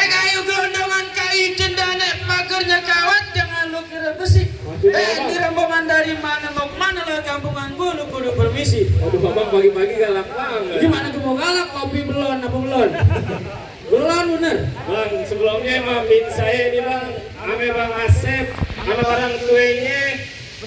kayu gelondongan kai cendana pagernya kawat jangan lu kira besi. Di rombongan dari mana mau mana lah kampungan gue lu kudu permisi. Waduh babang pagi-pagi galak banget. Gimana gue mau galak kopi belon apa belon? Belon bener. Bang, sebelumnya maafin saya nih bang, ame Bang Asep, sama orang tuanya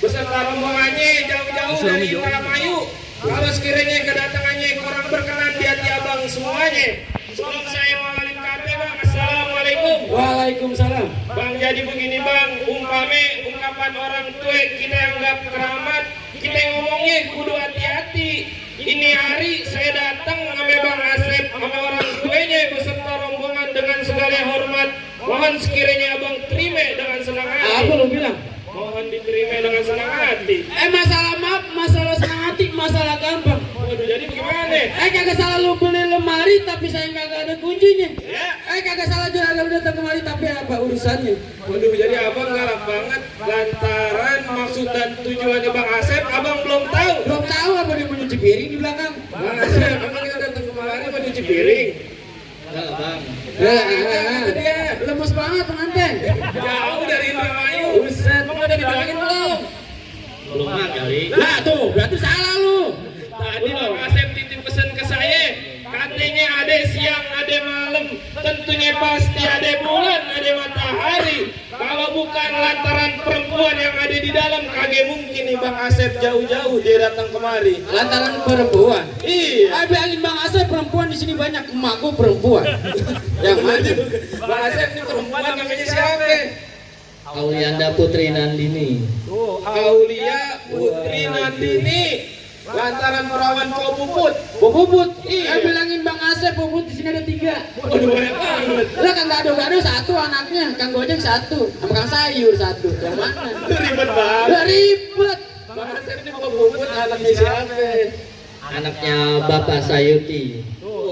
beserta rombongannya jauh-jauh dari Indramayu. Kalau sekiranya kedatangannya kurang berkenan di hati abang semuanya, sebelum saya mengawali kabe bang, assalamualaikum. Waalaikumsalam. Bang, jadi begini bang, ungkapan orang tua kita anggap keramat, kita ngomongnya kudu hati-hati. Ini hari saya datang sama Bang Asep sama orang tuanya beserta rombongan dengan segala hormat. Mohon sekiranya abang terima dengan senang hati. Apa lu bilang? Mohon diterima dengan senang hati. Masalah maaf, masalah senang hati, masalah gampang. Waduh, jadi bagaimana? Kagak salah lu beli lemari tapi saya kagak ada kuncinya. Ya. Kagak salah juga lu datang kemari tapi apa urusannya? Waduh, jadi abang galak banget lantaran maksud dan tujuannya Bang Asep abang belum tahu. Belum tahu apa dia mau nyuci piring di belakang? Bang Asep, emang kita datang kemari mau cuci piring? Enggak bang. Itu dia. Lemes banget pengantin. Jauh dari Indramayu. Buset. Emang udah dibilangin belum? Belum kali. Lah tuh, berarti salah lu. Tadi Bang Asep titip pesan ke saya, katanya ada siang, ada malam, tentunya pasti ada bulan, ada matahari. Kalau bukan lantaran perempuan yang ada di dalam, kagak mungkin nih Bang Asep jauh-jauh dia datang kemari. Lantaran perempuan. Iya. Bilangin Bang Asep perempuan di sini banyak, emakku perempuan. Yang mana? Bang Asep ini perempuan namanya siapa? Aulianda Putri Nandini. Aulia Putri Nandini. Lantaran perawan kau puput. Puput. Iya. Bilangin Bang Asep puput di sini ada 3. Waduh, banyak banget. Lah Kang Gado-gado 1 anaknya, Kang Gojek 1, sama Kang Sayur 1. Yang mana? Ribet banget. Lah ribet. Bang Asep ini kau puput anaknya siapa? Anaknya Bapak Sayuti.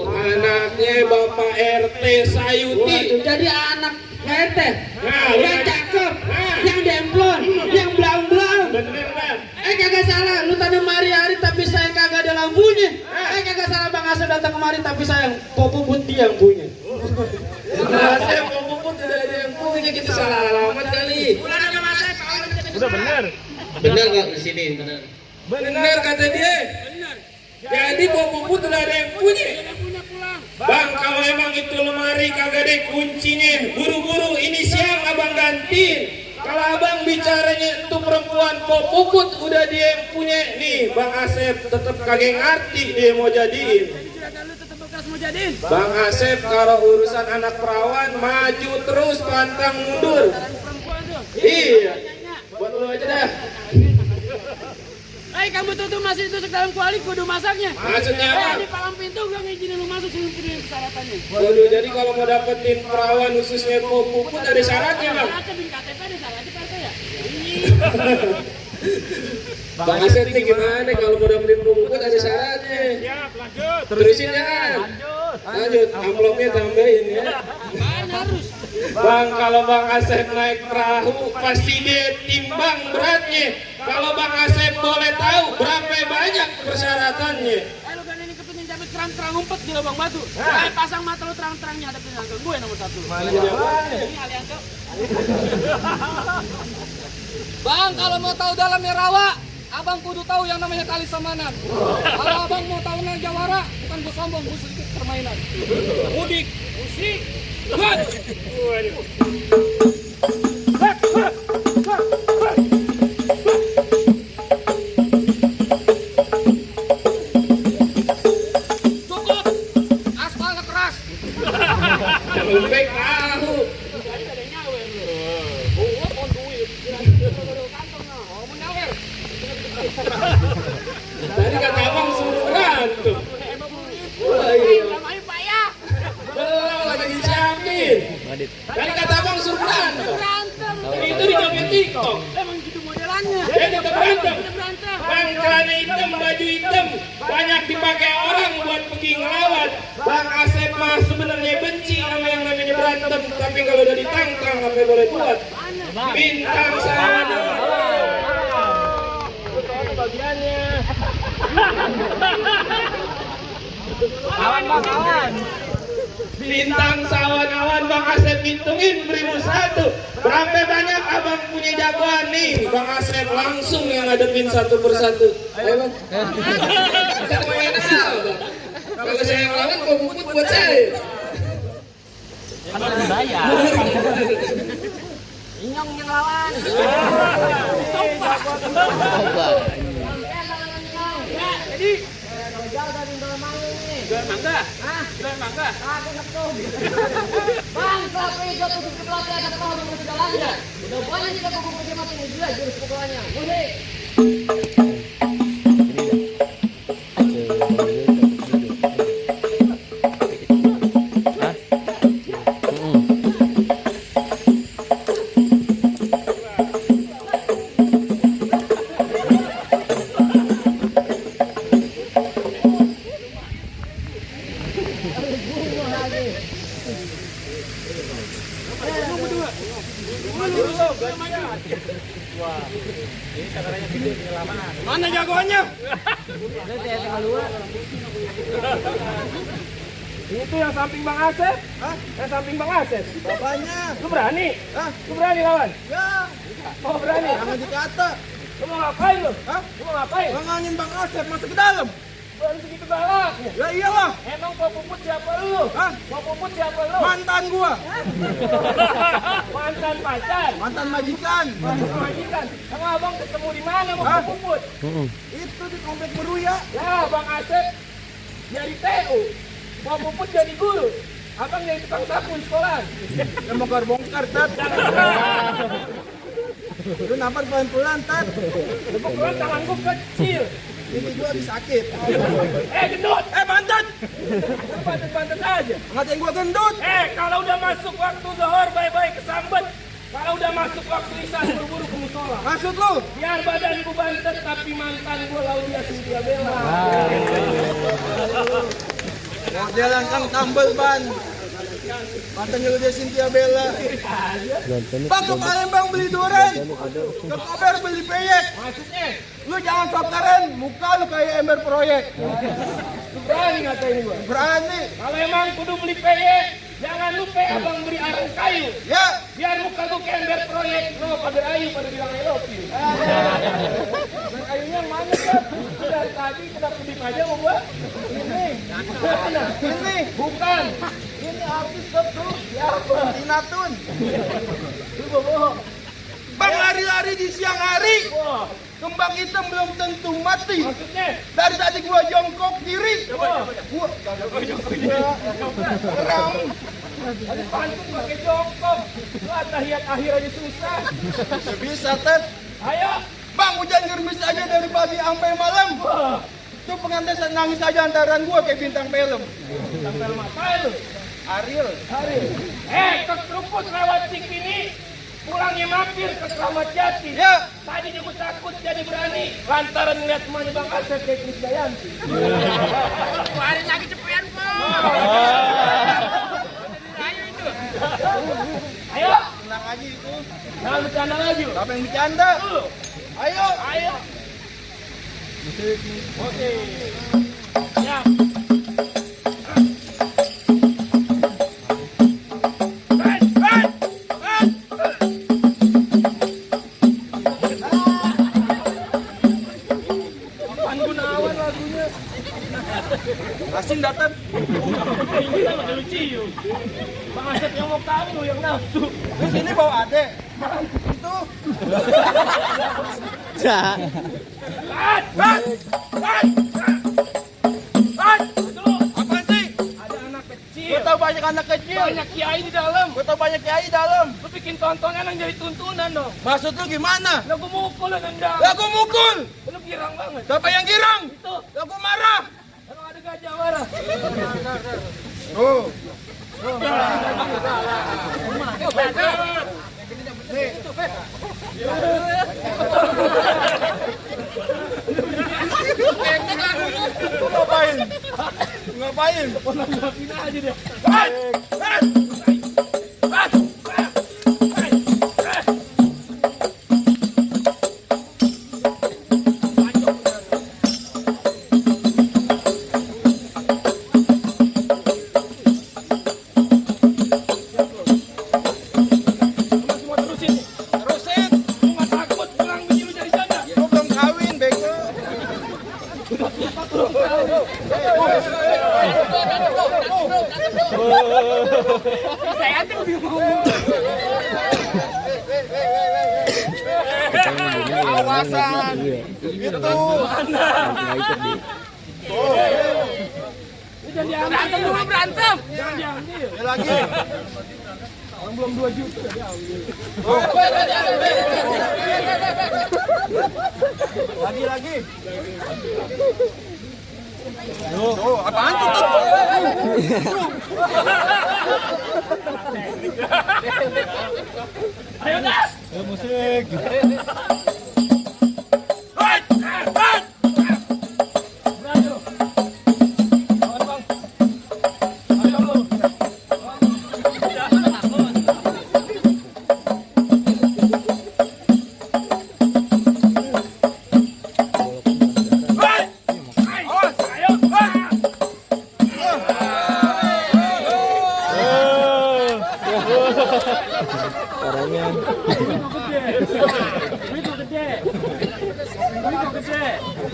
Anaknya Bapak RT Sayuti. Waduh, jadi anak RT. Nah, Yang cakep, yang demplon, yang belang-belang. Bener bang. Kagak salah, lu tadi mari hari tapi saya kagak ada lampunya. Kagak salah Bang Asep datang kemari tapi saya puput dia yang punya. Saya mau puput tidak ada yang punya, kita salah alamat kali. Udah bener. Benar kok di sini benar. Bener kata dia. Jadi mau puput tidak ada yang punya. Bang, kalau emang itu lemari kagak ada kuncinya, buru-buru ini siang abang gantiin. Kalau abang bicaranya itu perempuan mau puput udah dia yang punya nih, Bang Asep tetap kagak ngerti dia mau jadiin. Bang Asep kalau urusan anak perawan maju terus pantang mundur. Iya, buat lu aja dah. Kamu tuh masih tusuk dalam kuali kudu masaknya. Maksudnya apa? Di palang pintu gak ngizinin lu masuk sebelum persyaratannya. Waduh, jadi kalau mau dapetin perawan khususnya mau puput ada syaratnya bang? Ada di KTP ada syaratnya Pak RT ya? Bang Asep nih gimana kalau mau dapetin puput ada syaratnya? Siap, lanjut. Terusin jangan. Lanjut, amplopnya tambahin ya. Kan harus. Bang, kalau Bang Asep naik perahu pasti dia timbang beratnya. Kalau Bang Asep boleh tahu berapa banyak persyaratannya? Lu kan ini kepenting dapat terang-terang ngumpet di lubang batu. Pasang mata lu terang-terangnya ada penjangkau gue nomor 1. Ini Alianto. Bang, kalau mau tahu dalamnya rawa, abang kudu tahu yang namanya kali samanan. Kalau abang mau tahu nang jawara, bukan gue sombong, gue sedikit permainan. Mudik, musik, cukup, aspalnya keras. Lembek tahu. Tadi kata abang suruh berantem. Wah, iya. Namanya payah. Belum lagi disiapin. Tadi kata abang suruh berantem. Berantem. Itu di joget TikTok. Emang gitu modelannya. Dia tetap berantem. Berantem. Bang, celana hitam, baju hitam, banyak dipakai orang buat pergi ngelawat. Bang Asep mah sebenarnya benci sama yang namanya berantem, tapi kalau udah ditantang apa yang boleh buat? Bintang sawan. Bagiannya. Awan bang, awan. Bintang sawan awan Bang Asep hitungin berimu satu. Berapa banyak abang punya jagoan nih? Bang Asep langsung yang ngadepin satu persatu. Ayo bang. Kita main apa? Kalau saya yang lawan, kau puput buat saya. Inyong yang lawan. Jadi jual mangga? Hah? Jual mangga? Bang, kelapa hijau tutup kelapa ada kau di masuk jalannya. Udah banyak kita kumpul kerja mati ini juga jurus pukulannya. Mulai. Mana jagoannya? Itu yang samping Bang Asep. Hah? Yang samping Bang Asep. Bapaknya. Lu berani? Hah? Lu berani lawan? Ya, Oh berani? jangan dikata. Lu mau ngapain lu? Hah? Lu mau ngapain? Bangangin Bang Asep masuk ke dalam. Baru segitu galaknya. Ya iyalah, Emang Pak Puput siapa lu? Hah? Pak Puput siapa lu? mantan gua, Mantan pacar. mantan majikan. Mantan majikan. Sama abang ketemu di mana sama Hah? Pak Puput? Itu di komplek Meruya. Ya Bang Asep jadi TU. Pak Puput jadi guru. Abang jadi tukang sapu di sekolah. Yang bongkar-bongkar, Tat. Lu nampak pelan-pelan, Tat. Kebetulan tangan gua kecil. Ini gua habis sakit. Gendut. Mantan. Bantet-bantet aja. Ngatain gua gendut. Kalau udah masuk waktu zuhur bye-bye kesambet. Kalau udah masuk waktu isya buru-buru ke musola. Maksud lu? Biar badanku bantet tapi mantan gua Laudia Cynthia Bella. Modelan Kang Tambel, Ban. Mantannya lu dia Cynthia Bella. Bang, ke Palembang beli durian. Ke Kober beli peyek. Maksudnya, Lu jangan sok keren, muka lu kayak ember proyek. lu berani ngatain gua? Berani. Kalau emang kudu beli PY, jangan lupa abang beri arang kayu. Ya, Biar muka lu kayak ember proyek. Lo pada ayu pada bilang I love you. Dan kayunya mana kan? Dari tadi kenapa diem aja sama gua? Ini. Mana? ini Bukan. ini artis tuh. Siapa? Tinatun. Lu bohong. Bang lari-lari di siang hari. Wah, Kembang hitam belum tentu mati. maksudnya? Dari tadi gua jongkok diri. Wah, Gua geram. ada pantun pakai jongkok. Lu tahiyat akhir aja susah. Bisa, Ted. Ayo. Bang, hujan gerimis aja dari pagi sampai malam. Wah, Tuh pengantin nangis aja antaran gua kayak bintang film. tampil mata lu. Ariel. Hari. Ke Keruput lewat Cikini. Pulangnya mampir ke Kramat Jati. Ya, Tadi juga takut jadi berani. Lantaran ngeliat temannya Bang Asep kayak Krisdayanti. Keluarin lagi cepetan, Bang. Ayo itu. Ayo, tenang aja itu. jangan bercanda lagi. Siapa yang bercanda? Lu. Ayo. Ayo. Oke. Siap. Pan Gunawan lagunya. Asing datang. Kita nggak ada cium. Bang Asep yang mau kamu yang nafsu. Di sini bawa adek. Itu. Pat, pat, pat, pat. Aduh, Apaan sih? ada anak kecil. Gua tahu banyak anak kecil. Banyak kiai di dalam. Gua tahu banyak kiai dalam. Lu bikin tontonan yang jadi tuntunan dong. Maksud lu gimana? Lah gua mukul lu nendang. Ya gua mukul. Lu girang banget. Siapa yang girang? Itu, Ya gua marah. kalau ada gajah marah. Oh. Ngapain? Ngapain? Ngapain aja dia. Pat! Pat! Pat, pat, pat, pat. Awasan. Itu. Berantem dulu, berantem. Ya lagi. Orang belum 2 juta. Lagi. Tuh, apaan tuh? Ayo dah. Musik.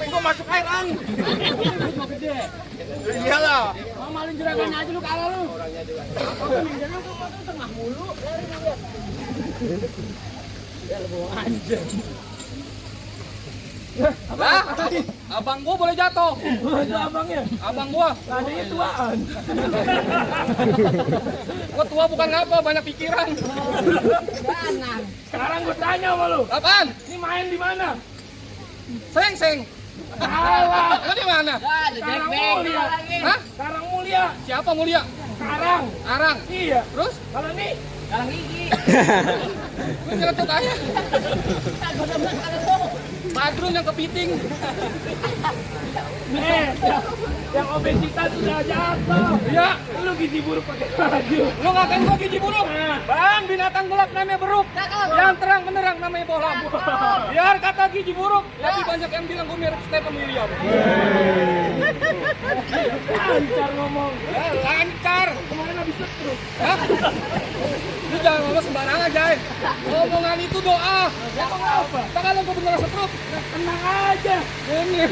Gua masuk air ang. Gede. Iyalah. Malin juragannya aja lu kalah lu. Jangan tengah mulu. Ya lu bawa anjir. Abang gua boleh jatuh. Itu abangnya. Abang gua. Adanya tuaan. Gua tua bukan ngapa, banyak pikiran. Sekarang gua tanya sama lu. Apaan? Ini main di mana? Seng. Salah. Lu di mana? Karang Mulia. Hah? Karang Mulia. Siapa Mulia? Karang. Iya. Terus? Kalau ini? Karang gigi. Lu nyeletuk aja. Padrun yang kepiting. Yang obesitas sudah jatuh. Iya. Lu gizi buruk pakai baju. Lu ngatain gua gizi buruk? Bang, binatang gelap namanya beruk. Yang terang benderang namanya bohlam. Biar kata gizi buruk, tapi banyak yang bilang gua mirip Stephen William. Lancar ngomong. Lancar. Kemarin habis setruk. Hah? Lu jangan ngomong sembarangan, Jay. Omongan itu doa. Ngomong apa? Kalau gua beneran setruk, tenang aja. Ini.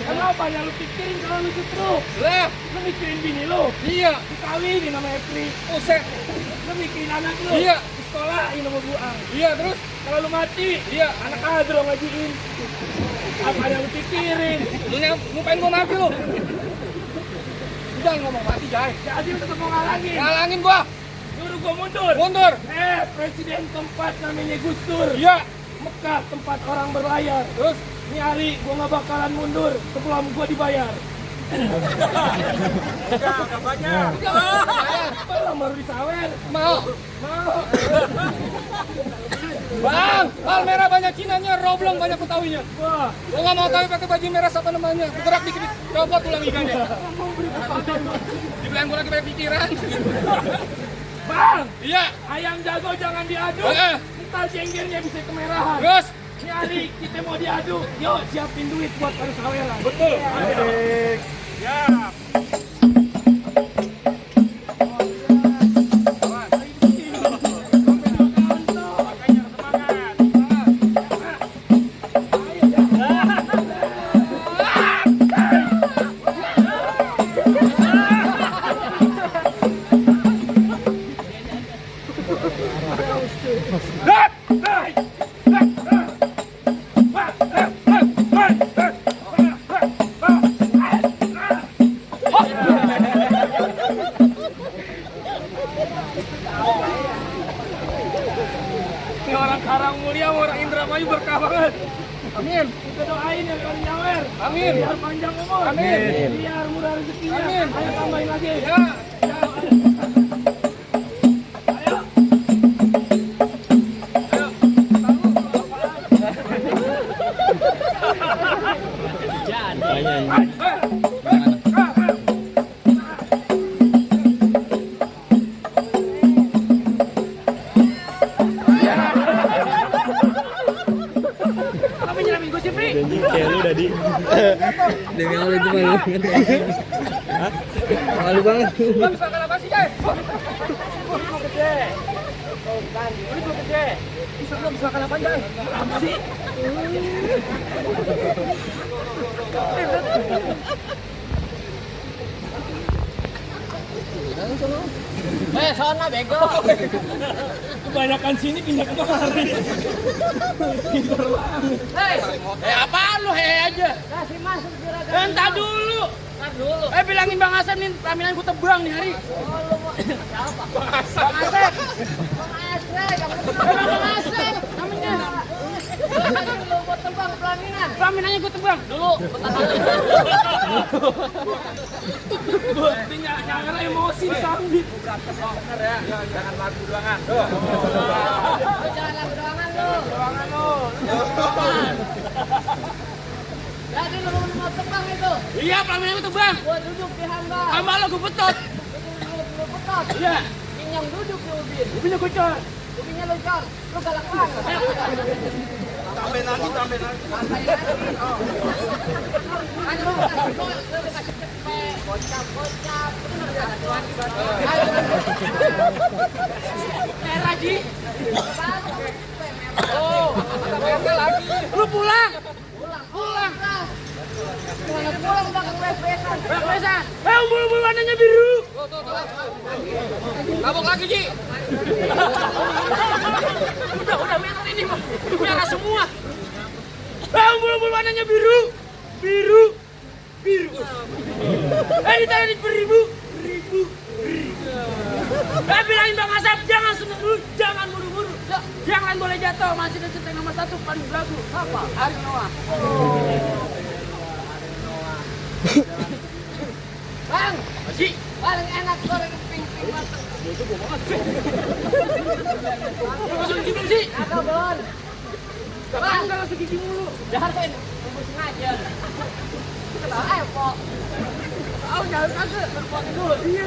Kenapa yang lu pikirin kalau lu setruk? Lah, lu mikirin bini lu? Iya. Dikawinin sama Epri. Usek. Lu mikirin anak lu? Iya. Di sekolah ini sama buang. Iya, terus? Kalau lu mati? Iya. Anak adro ngajiin. Apa yang lu pikirin? Lu ngupain gua mati lu? Udah ngomong mati, Jay. Jadi lu tetep mau ngalangin? Ngalangin gua. Nyuruh gua mundur? Mundur. Presiden keempat namanya Gus Dur. Iya. Mekah tempat orang berlayar. Terus? Ini hari gua nggak bakalan mundur sebelum gua dibayar. Enggak banyak. Belum baru disawer. Mau. Bang, hal merah banyak Cinanya, roblong banyak Betawinya. Wah, gua nggak mau tahu pakai baju merah siapa namanya. Bergerak dikit, copot tulang ikannya. Dibilang gua lagi banyak pikiran. Bang, iya. Ayam jago jangan diadu. Ntar jenggernya bisa kemerahan. Terus? Ini hari kita mau diadu. Yuk siapin duit buat harus saweran. Betul. Asik. Siap. Ini orang Karang Mulia, orang Indramayu berkah banget. Amin. Kita doain yang paling nyawer. Amin. Biar panjang umur. Amin. Biar murah rezekinya. Amin. Ayo tambahin lagi. Ya. Demi Allah itu malu banget. Malu banget. Bang, misalkan apa sih, Jay? Ini gede. Ini gede. Misalkan apa, Jay? Apa sih? Sana bego. Kebanyakan sini pindah ke kemari. Apaan lu aja? Kasih masuk juragan. Entar dulu. Ntar dulu. Bilangin Bang Asep nih, pelaminan ku tebang nih hari. Oh, lu mau siapa? Bang Asep. Bang Asep. Bang Asep. Namanya. Lu buat tebang pelaminan. Pelaminannya ku tebang. Dulu. Buktinya nyala emosi sambit. Jangan lagu doangan. Lu jangan lagu doangan lu. Doangan lu. Jadi lu mau tebang itu. Iya, pelaminan ku tebang. Gua duduk di hamba. Sama lo ku betot. Lu petot. Iya. Yang duduk di ubin. Ubinnya ku cor. Ubinnya lu cor. Lu galak banget. Tambahin lagi. Ayo lu kasih cepet. Bocap. Merah Ji. Oh, lagi. Lu pulang. Pulang. Pulang udah ke PSN. Besan. Umbul-umbul warnanya biru. Mabok lagi, Ji. Udah merah ini mah. Merah semua. Umbul-umbul warnanya biru. Biru. Ditaruh di beribu. Bilangin Bang Asep, jangan seneng dulu, jangan buru-buru. Jangan boleh jatuh, masih ada centeng nomor 1 paling belagu. Apa? Ari Noah. Bang, Ji. paling enak goreng ping-ping mateng. Masuk gigi sih. Ada belum? Bang, kalau segigi mulu. Jahatin, tunggu sengaja. Ayo, Pok. Oh, jangan kagak. Berbuat dulu. Iya.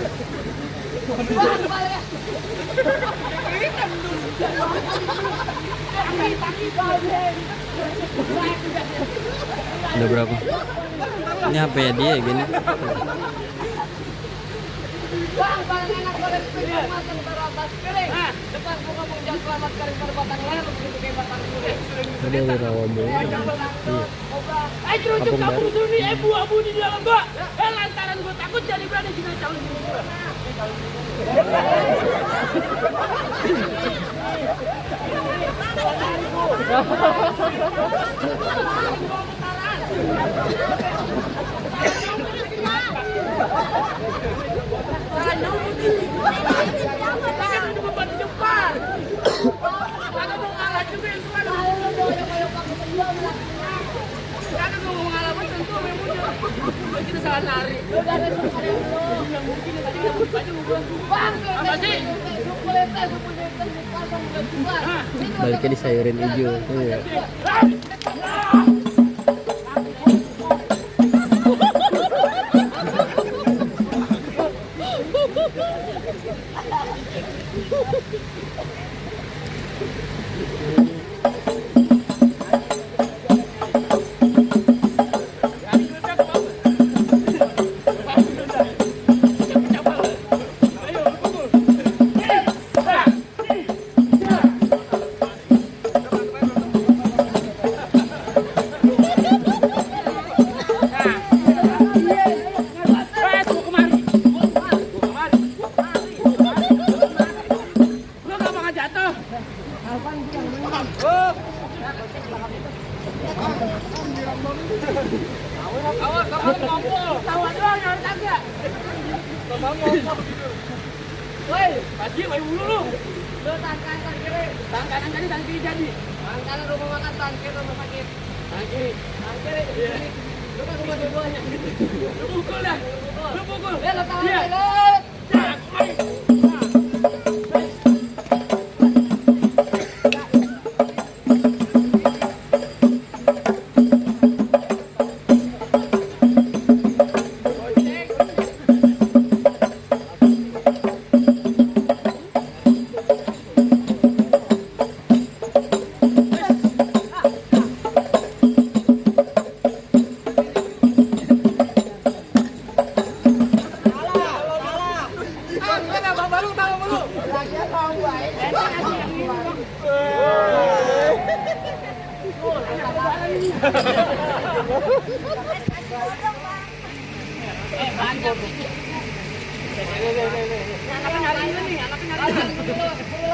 Bang, balik. Udah berapa? Ini HP ya dia gini. Bang, paling enak goreng ping-ping mateng taruh atas piring. Depan gua ngomong jangan selamat kering perbuatan leher begitu kayak batang kulit. Ada rawa dulu. Cucuk kampung Suni, abu-abu di dalam bak. Lantaran gue takut jadi berani gina calon diri gue. Jangan ada beban di depan. Ada mau ngalah juga yang tuan. Jangan mau ngalah tentu memang kita salah nari. Apa sih? Baliknya disayurin hijau. Iya. Woi, pasti main dulu lu. Lu tangan kiri. Tangan kanan jadi, tangan kiri jadi. Tangan kanan rumah makan, tangan kiri rumah sakit. Tangan kiri. Tangan kiri. Lu kan rumah dua-duanya. Lu pukul dah. Lu pukul. Lu tangan Iya. kiri.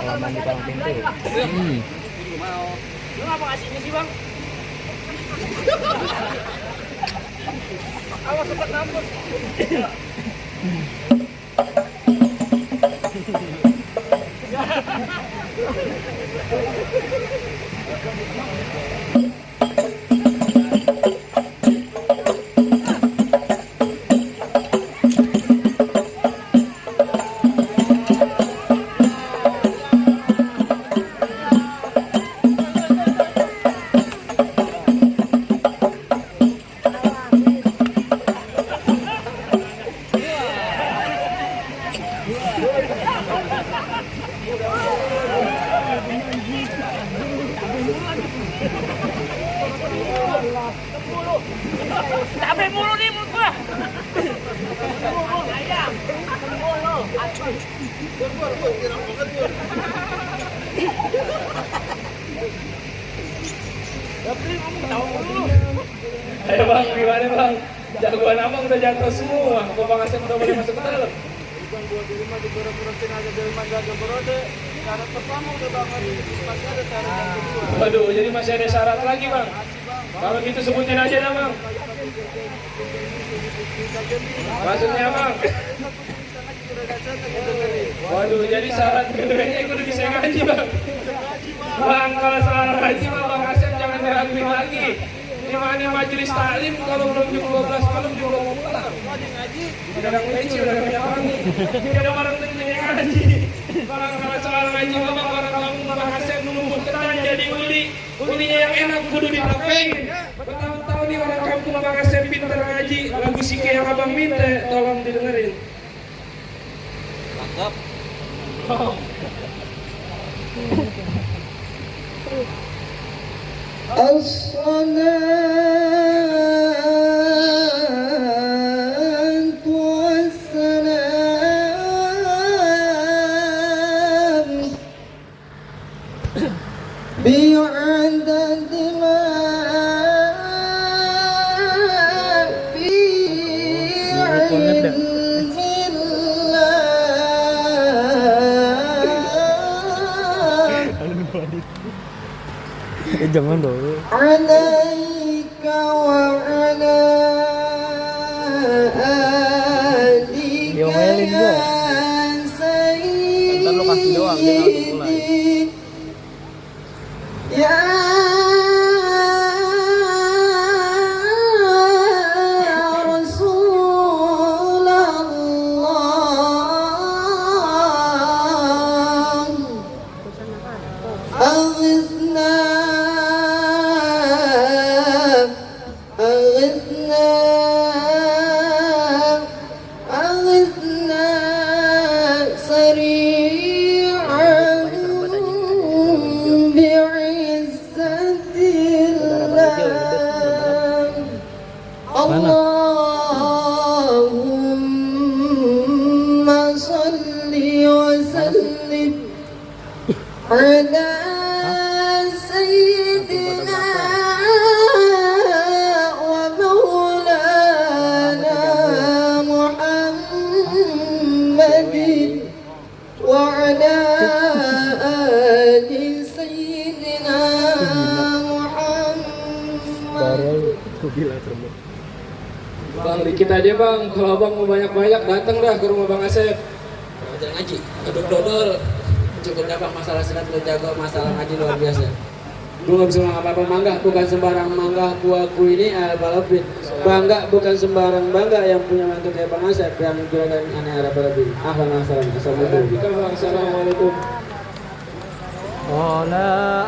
Halaman di palang pintu. Lu ngapa ngasih ini sih, Bang? Awas sempat nampus. Capek mulu nih mulut gua. Ayo bang, gimana bang? Jagoan abang udah jatuh semua. Kok Bang Asep udah boleh masuk ke dalam? Bukan buat di rumah di pura-pura aja dari Mandaga Berode. Syarat pertama udah banget, masih ada syarat yang kedua. Waduh, jadi masih ada syarat lagi bang. Kalau gitu sebutin aja dah bang. Maksudnya bang? Waduh, jadi syarat keduanya udah bisa ngaji bang. Bang, kalau soal ngaji bang Asep jangan diraguin lagi. Ini majelis taklim kalau belum jam 12 malam juga mau pulang. Udah ada ngaji, udah ada minyak wangi. Udah ada orang tentunya ngaji. Kalau soal ngaji bang orang kamu Bang Asep nunggu ketan jadi uli. Ulinya yang enak kudu ditapengin. Bertahun-tahun nih orang kampung Bang Asep pintar ngaji. Lagu Sike yang abang minta tolong didengerin. Mantap. الصلاة والسلام بعدد ما في علم الله Jangan dong. عليك وعلى آلك Diomelin gua. يا Ntar lu kasih doang, dia nggak langsung mulai. سيدي يا رسول الله أغثنا أغثنا أغثنا سريعا بعزة الله اللهم صل وسلم على سيدنا ومولانا محمد وعلى آل سيدنا محمد. Bang, dikit aja bang. Kalau abang mau banyak-banyak datang dah ke rumah Bang Asep. Jangan ngaji, gedung dodol. Cukup dapat masalah senat lu jago, masalah ngaji luar biasa. Gue gak bisa ngomong apa-apa, mangga bukan sembarang mangga. Aku ini balapin. Bangga bukan sembarang bangga yang punya mantu kayak Bang Asep yang juragan aneh ada balapin. Assalamualaikum. Assalamualaikum. Qala